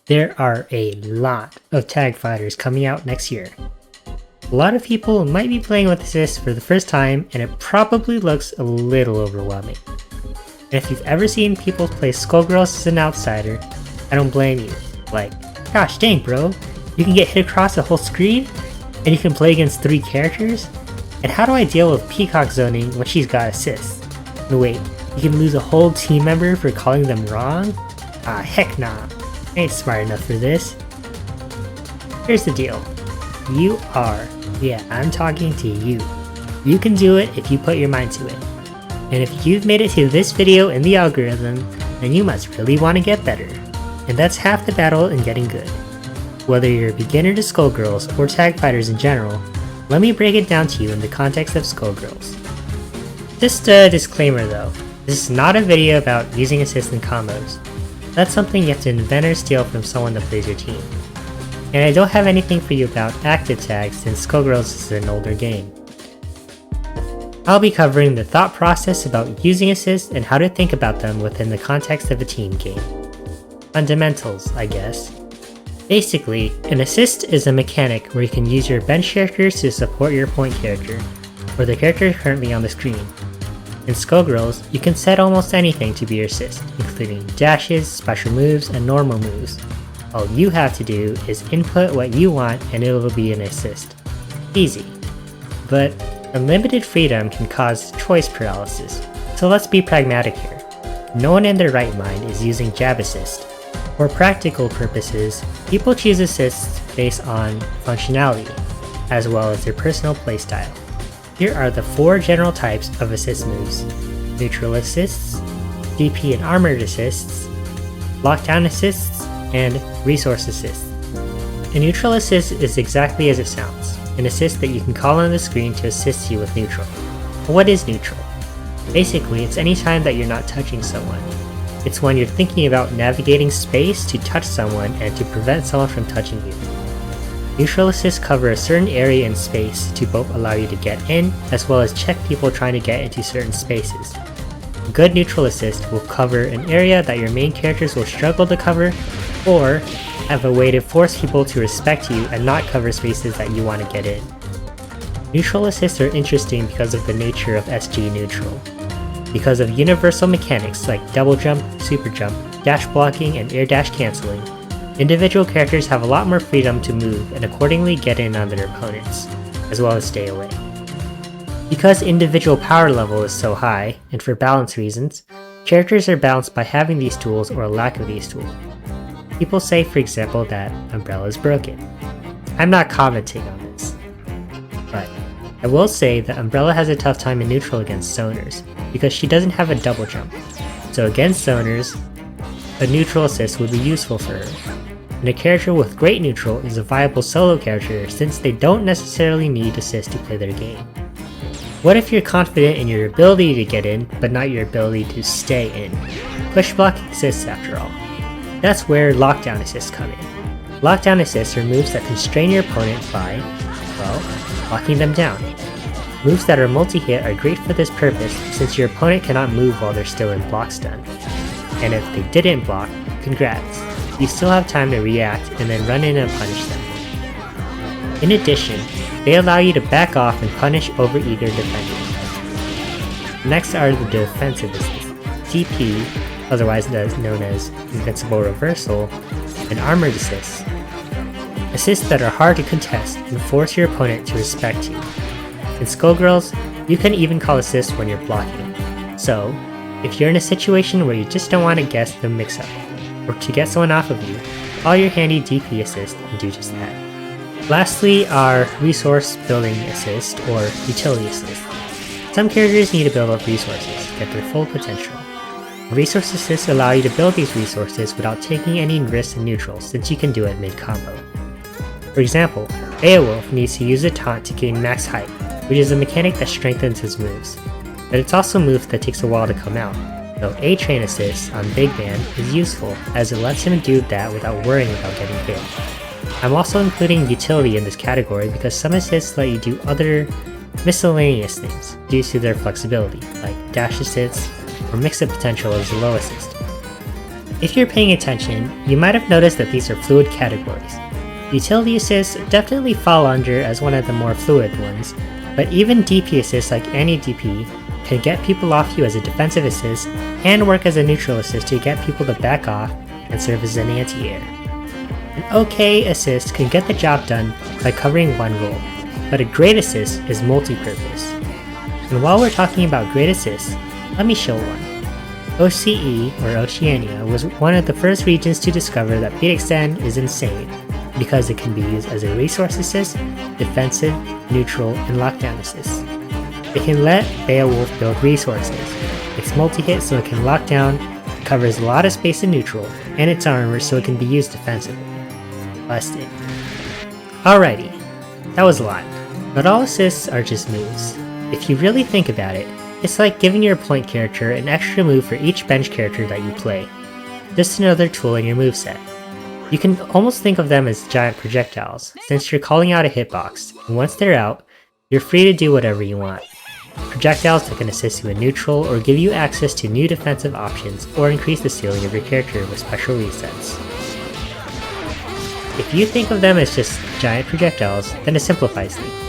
There are a lot of tag fighters coming out next year. A lot of people might be playing with assists for the first time, and it probably looks a little overwhelming. And if you've ever seen people play Skullgirls as an outsider, I don't blame you. Like, gosh dang bro, you can get hit across the whole screen? And you can play against 3 characters? And how do I deal with Peacock zoning when she's got assists? And wait, you can lose a whole team member for calling them wrong? Ah, heck nah. I ain't smart enough for this. Here's the deal. You are. Yeah, I'm talking to you. You can do it if you put your mind to it. And if you've made it to this video in the algorithm, then you must really want to get better. And that's half the battle in getting good. Whether you're a beginner to Skullgirls or tag fighters in general, let me break it down to you in the context of Skullgirls. Just a disclaimer though, this is not a video about using assists and combos. That's something you have to invent or steal from someone that plays your team. And I don't have anything for you about active tags since Skullgirls is an older game. I'll be covering the thought process about using assists and how to think about them within the context of a team game. Fundamentals, I guess. Basically, an assist is a mechanic where you can use your bench characters to support your point character, or the character currently on the screen. In Skullgirls, you can set almost anything to be your assist, including dashes, special moves, and normal moves. All you have to do is input what you want and it will be an assist. Easy. But unlimited freedom can cause choice paralysis, so let's be pragmatic here. No one in their right mind is using jab assist. For practical purposes, people choose assists based on functionality, as well as their personal playstyle. Here are the 4 general types of assist moves: neutral assists, DP and armored assists, lockdown assists, and resource assists. A neutral assist is exactly as it sounds, an assist that you can call on the screen to assist you with neutral. What is neutral? Basically, it's any time that you're not touching someone. It's when you're thinking about navigating space to touch someone and to prevent someone from touching you. Neutral assists cover a certain area in space to both allow you to get in, as well as check people trying to get into certain spaces. A good neutral assist will cover an area that your main characters will struggle to cover, or have a way to force people to respect you and not cover spaces that you want to get in. Neutral assists are interesting because of the nature of SG neutral. Because of universal mechanics like double jump, super jump, dash blocking, and air dash cancelling, individual characters have a lot more freedom to move and accordingly get in on their opponents, as well as stay away. Because individual power level is so high, and for balance reasons, characters are balanced by having these tools or a lack of these tools. People say, for example, that Umbrella is broken. I'm not commenting on this, but I will say that Umbrella has a tough time in neutral against zoners, because she doesn't have a double jump. So against zoners, a neutral assist would be useful for her. And a character with great neutral is a viable solo character since they don't necessarily need assist to play their game. What if you're confident in your ability to get in, but not your ability to stay in? Push blocking assists after all. That's where lockdown assists come in. Lockdown assists are moves that constrain your opponent by, well, locking them down. Moves that are multi-hit are great for this purpose since your opponent cannot move while they're still in block stun. And if they didn't block, congrats. You still have time to react and then run in and punish them. In addition, they allow you to back off and punish overeager defenders. Next are the defensive assists, DP, otherwise known as Invincible Reversal, and armored assists. Assists that are hard to contest and force your opponent to respect you. In Skullgirls, you can even call assists when you're blocking. So, if you're in a situation where you just don't want to guess the mix-up, or to get someone off of you, call your handy DP assist and do just that. Lastly are resource building assist or utility assist. Some characters need to build up resources to get their full potential. Resource assists allow you to build these resources without taking any risks in neutral since you can do it mid-combo. For example, Beowulf needs to use a taunt to gain max height, which is a mechanic that strengthens his moves. But it's also a move that takes a while to come out, though A-Train assist on Big Man is useful as it lets him do that without worrying about getting hit. I'm also including utility in this category because some assists let you do other miscellaneous things due to their flexibility, like dash assists or mix-up potential as a low assist. If you're paying attention, you might have noticed that these are fluid categories. Utility assists definitely fall under as one of the more fluid ones, but even DP assists like anti-DP can get people off you as a defensive assist and work as a neutral assist to get people to back off and serve as an anti-air. An okay assist can get the job done by covering one role, but a great assist is multi-purpose. And while we're talking about great assists, let me show one. OCE, or Oceania, was one of the first regions to discover that Beat Extend is insane because it can be used as a resource assist, defensive, neutral, and lockdown assist. It can let Beowulf build resources. It's multi-hit so it can lock down, it covers a lot of space in neutral, and it's armor so it can be used defensively. Busted. Alrighty, that was a lot. Not all assists are just moves. If you really think about it, it's like giving your point character an extra move for each bench character that you play. Just another tool in your moveset. You can almost think of them as giant projectiles, since you're calling out a hitbox, and once they're out, you're free to do whatever you want. Projectiles that can assist you in neutral or give you access to new defensive options or increase the ceiling of your character with special resets. If you think of them as just giant projectiles, then it simplifies things.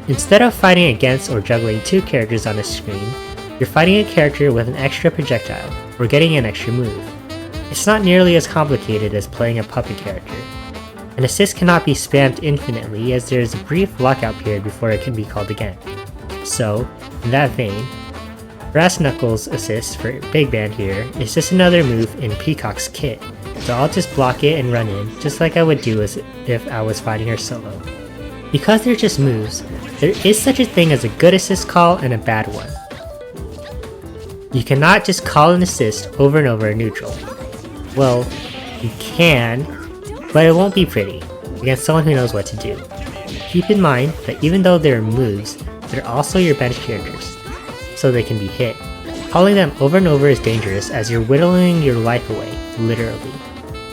Instead of fighting against or juggling two characters on a screen, you're fighting a character with an extra projectile, or getting an extra move. It's not nearly as complicated as playing a puppet character. An assist cannot be spammed infinitely as there is a brief lockout period before it can be called again. So, in that vein, Brass Knuckles assist for Big Band here is just another move in Peacock's kit, so I'll just block it and run in just like I would do as if I was fighting her solo. Because they're just moves, there is such a thing as a good assist call and a bad one. You cannot just call an assist over and over in neutral. Well, you can, but it won't be pretty against someone who knows what to do. Keep in mind that even though they're moves, they're also your bench characters, so they can be hit. Calling them over and over is dangerous as you're whittling your life away, literally.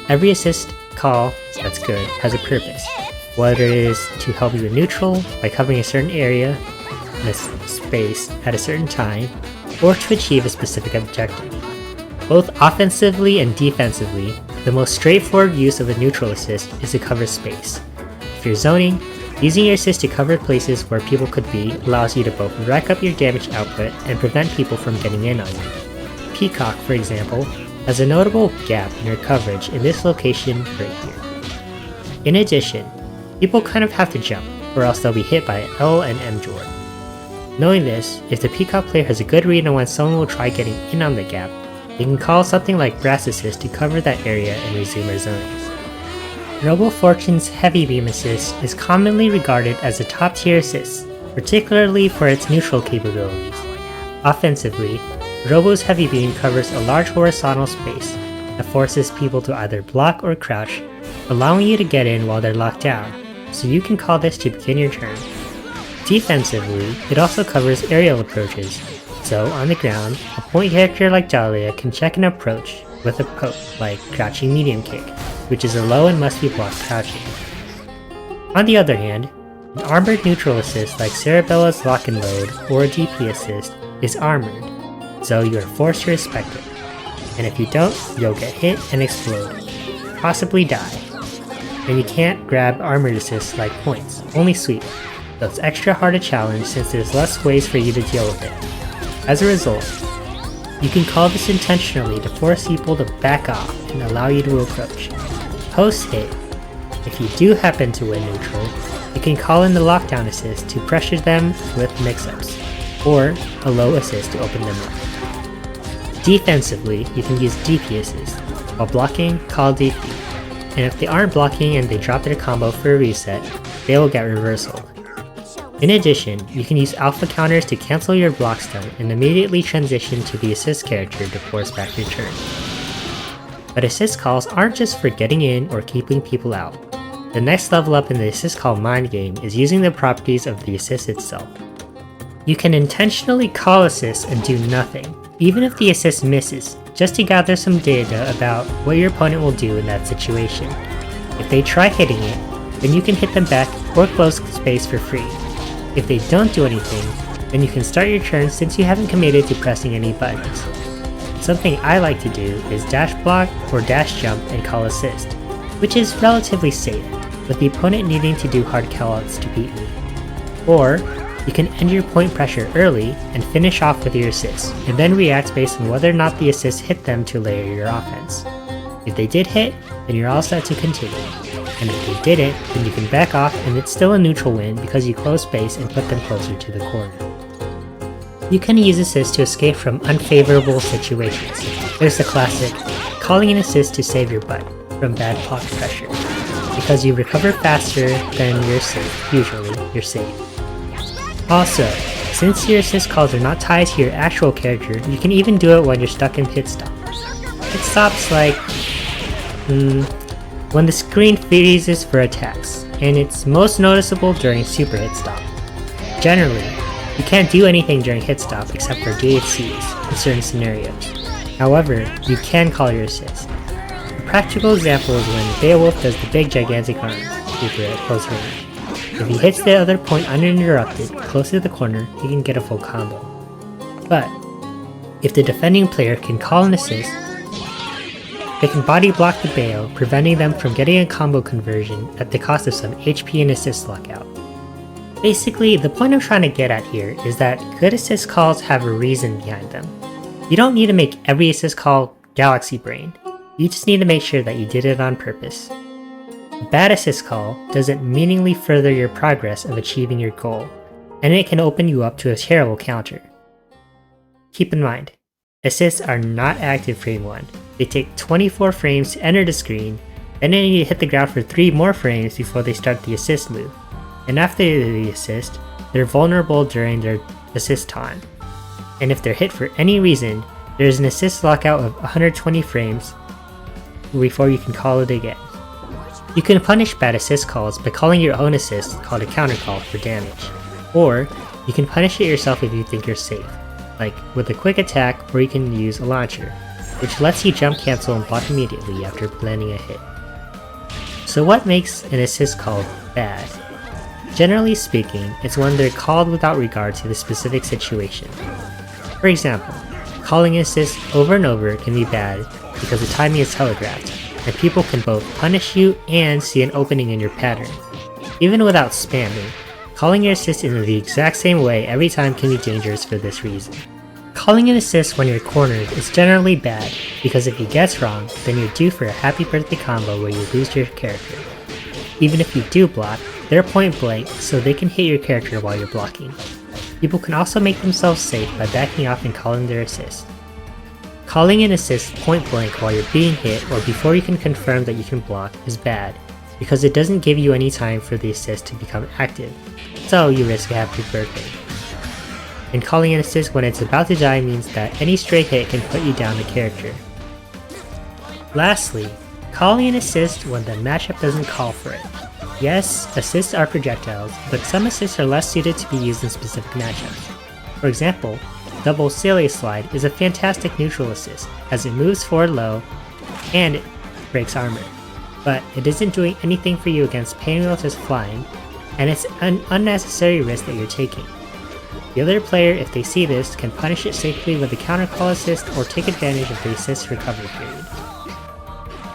Every assist call that's good has a purpose, whether it is to help you in neutral by covering a certain area in a space at a certain time, or to achieve a specific objective. Both offensively and defensively, the most straightforward use of a neutral assist is to cover space. If you're zoning, using your assist to cover places where people could be allows you to both rack up your damage output and prevent people from getting in on you. Peacock, for example, has a notable gap in her coverage in this location right here. In addition, people kind of have to jump, or else they'll be hit by L and M Jord. Knowing this, if the Peacock player has a good read on when someone will try getting in on the gap, they can call something like Brass Assist to cover that area and resume their zonings. Noble Fortune's Heavy Beam Assist is commonly regarded as a top-tier assist, particularly for its neutral capabilities. Offensively, Robo's Heavy Beam covers a large horizontal space that forces people to either block or crouch, allowing you to get in while they're locked down, so you can call this to begin your turn. Defensively, it also covers aerial approaches, so on the ground, a point character like Dahlia can check an approach with a poke like Crouching Medium Kick, which is a low and must be blocked crouching. On the other hand, an armored neutral assist like Cerebella's Lock and Load or a DP assist is armored, so you are forced to respect it, and if you don't, you'll get hit and explode, possibly die. And you can't grab armored assists like points, only sweep, so it's extra hard to challenge since there's less ways for you to deal with it. As a result, you can call this intentionally to force people to back off and allow you to approach. Post-hit, if you do happen to win neutral, you can call in the lockdown assist to pressure them with mix-ups, or a low assist to open them up. Defensively, you can use DP assist. While blocking, call DP, and if they aren't blocking and they drop their combo for a reset, they will get reversal. In addition, you can use alpha counters to cancel your block stun and immediately transition to the assist character to force back your turn. But assist calls aren't just for getting in or keeping people out. The next level up in the assist call mind game is using the properties of the assist itself. You can intentionally call assists and do nothing, even if the assist misses, just to gather some data about what your opponent will do in that situation. If they try hitting it, then you can hit them back or close space for free. If they don't do anything, then you can start your turn since you haven't committed to pressing any buttons. something I like to do is dash block or dash jump and call assist, which is relatively safe, with the opponent needing to do hard callouts to beat me. Or, you can end your point pressure early and finish off with your assist, and then react based on whether or not the assist hit them to layer your offense. If they did hit, then you're all set to continue, and if they didn't, then you can back off and it's still a neutral win because you close space and put them closer to the corner. You can use assist to escape from unfavorable situations. There's the classic, calling an assist to save your butt from bad block pressure. Because you recover faster than your safe, usually, you're safe. Also, since your assist calls are not tied to your actual character, you can even do it when you're stuck in pit stop. Pit stop's like, when the screen freezes for attacks, and it's most noticeable during super hit stop. Generally, you can't do anything during hit stop except for DHCs in certain scenarios. However, you can call your assist. A practical example is when Beowulf does the big gigantic arm super at close range. If he hits the other point uninterrupted, close to the corner, he can get a full combo. But, if the defending player can call an assist, they can body block the Bale, preventing them from getting a combo conversion at the cost of some HP and assist lockout. Basically, the point I'm trying to get at here is that good assist calls have a reason behind them. You don't need to make every assist call galaxy brain, you just need to make sure that you did it on purpose. A bad assist call doesn't meaningfully further your progress of achieving your goal, and it can open you up to a terrible counter. Keep in mind, assists are not active frame 1. They take 24 frames to enter the screen, then they need to hit the ground for 3 more frames before they start the assist move. And after the assist, they're vulnerable during their assist time. And if they're hit for any reason, there's an assist lockout of 120 frames before you can call it again. You can punish bad assist calls by calling your own assist called a counter call for damage. Or, you can punish it yourself if you think you're safe, like with a quick attack, or you can use a launcher, which lets you jump cancel and block immediately after landing a hit. So what makes an assist call bad? Generally speaking, it's when they're called without regard to the specific situation. For example, calling an assist over and over can be bad because the timing is telegraphed, and people can both punish you and see an opening in your pattern. Even without spamming, calling your assist in the exact same way every time can be dangerous for this reason. Calling an assist when you're cornered is generally bad, because if it gets wrong, then you're due for a happy birthday combo where you lose your character. Even if you do block, they're point blank, so they can hit your character while you're blocking. People can also make themselves safe by backing off and calling their assist. Calling an assist point blank while you're being hit or before you can confirm that you can block is bad, because it doesn't give you any time for the assist to become active, so you risk a happy birthday. And calling an assist when it's about to die means that any stray hit can put you down the character. Lastly, calling an assist when the matchup doesn't call for it. Yes, assists are projectiles, but some assists are less suited to be used in specific matchups. For example, double Celia Slide is a fantastic neutral assist, as it moves forward low and it breaks armor, but it isn't doing anything for you against Painless's flying, and it's an unnecessary risk that you're taking. The other player, if they see this, can punish it safely with a counter call assist or take advantage of the assist recovery period.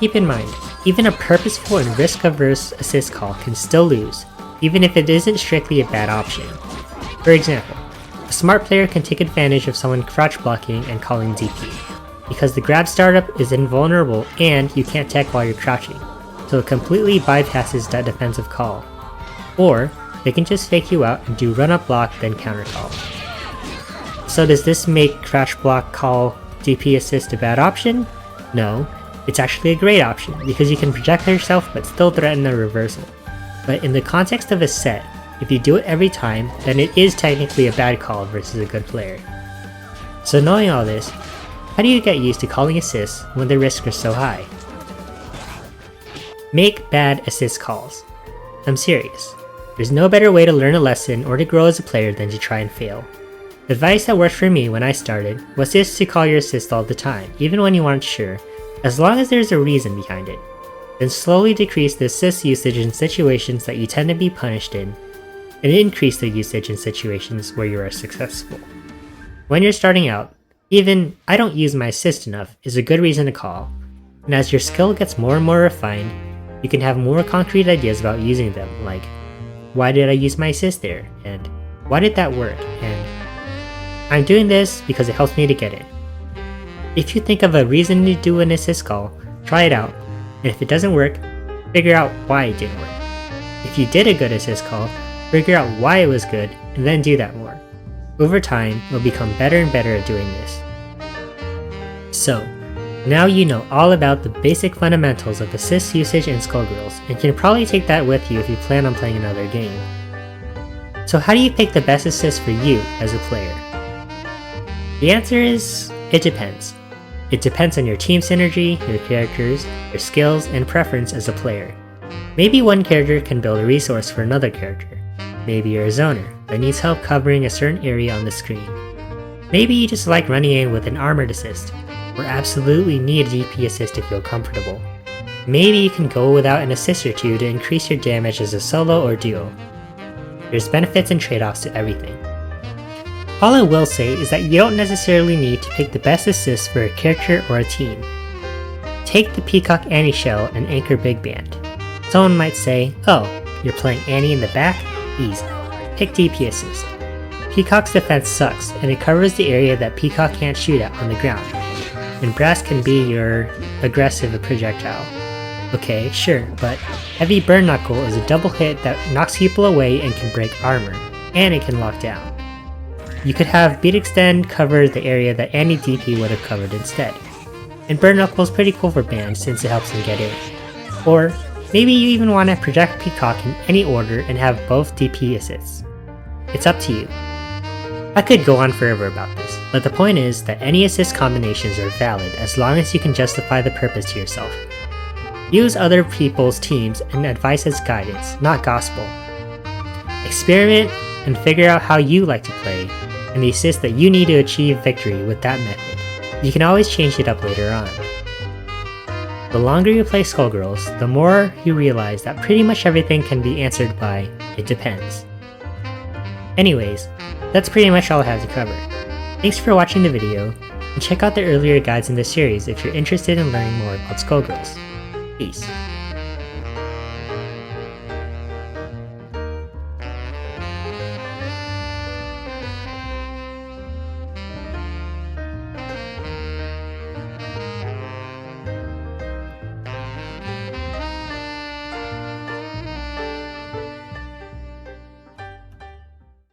Keep in mind, even a purposeful and risk-averse assist call can still lose, even if it isn't strictly a bad option. For example, a smart player can take advantage of someone crouch blocking and calling DP, because the grab startup is invulnerable and you can't tech while you're crouching, so it completely bypasses that defensive call. Or, they can just fake you out and do run-up block then counter call. So does this make crouch block call DP assist a bad option? No. It's actually a great option, because you can project yourself but still threaten a reversal. But in the context of a set, if you do it every time, then it is technically a bad call versus a good player. So knowing all this, how do you get used to calling assists when the risks are so high? Make bad assist calls. I'm serious. There's no better way to learn a lesson or to grow as a player than to try and fail. The advice that worked for me when I started was just to call your assist all the time, even when you aren't sure, as long as there's a reason behind it. Then slowly decrease the assist usage in situations that you tend to be punished in, and increase the usage in situations where you are successful. When you're starting out, Even "I don't use my assist enough" is a good reason to call, and as your skill gets more and more refined, you can have more concrete ideas about using them, like "Why did I use my assist there?" and "Why did that work?" and "I'm doing this because it helps me to get in." If you think of a reason to do an assist call, try it out, and if it doesn't work, figure out why it didn't work. If you did a good assist call, figure out why it was good, and then do that more. Over time, you'll become better and better at doing this. So, now you know all about the basic fundamentals of assist usage in Skullgirls, and can probably take that with you if you plan on playing another game. So how do you pick the best assist for you as a player? The answer is, it depends. It depends on your team synergy, your characters, your skills, and preference as a player. Maybe one character can build a resource for another character. Maybe you're a zoner that needs help covering a certain area on the screen. Maybe you just like running in with an armored assist, or absolutely need a DP assist to feel comfortable. Maybe you can go without an assist or two to increase your damage as a solo or duo. There's benefits and trade-offs to everything. All I will say is that you don't necessarily need to pick the best assist for a character or a team. Take the Peacock Annie shell and Anchor Big Band. Someone might say, "Oh, you're playing Annie in the back? Easy. Pick DP assist. Peacock's defense sucks, and it covers the area that Peacock can't shoot at on the ground, and Brass can be your aggressive projectile." Okay, sure, but Heavy Burn Knuckle is a double hit that knocks people away and can break armor, and it can lock down. You could have Beat Extend cover the area that any DP would have covered instead. And Burn Knuckle is pretty cool for bans since it helps them get in. Or maybe you even want to project Peacock in any order and have both DP assists. It's up to you. I could go on forever about this, but the point is that any assist combinations are valid as long as you can justify the purpose to yourself. Use other people's teams and advice as guidance, not gospel. Experiment and figure out how you like to play, and the assist that you need to achieve victory with that method. You can always change it up later on. The longer you play Skullgirls, the more you realize that pretty much everything can be answered by "it depends." Anyways, that's pretty much all I have to cover. Thanks for watching the video, and check out the earlier guides in this series if you're interested in learning more about Skullgirls. Peace.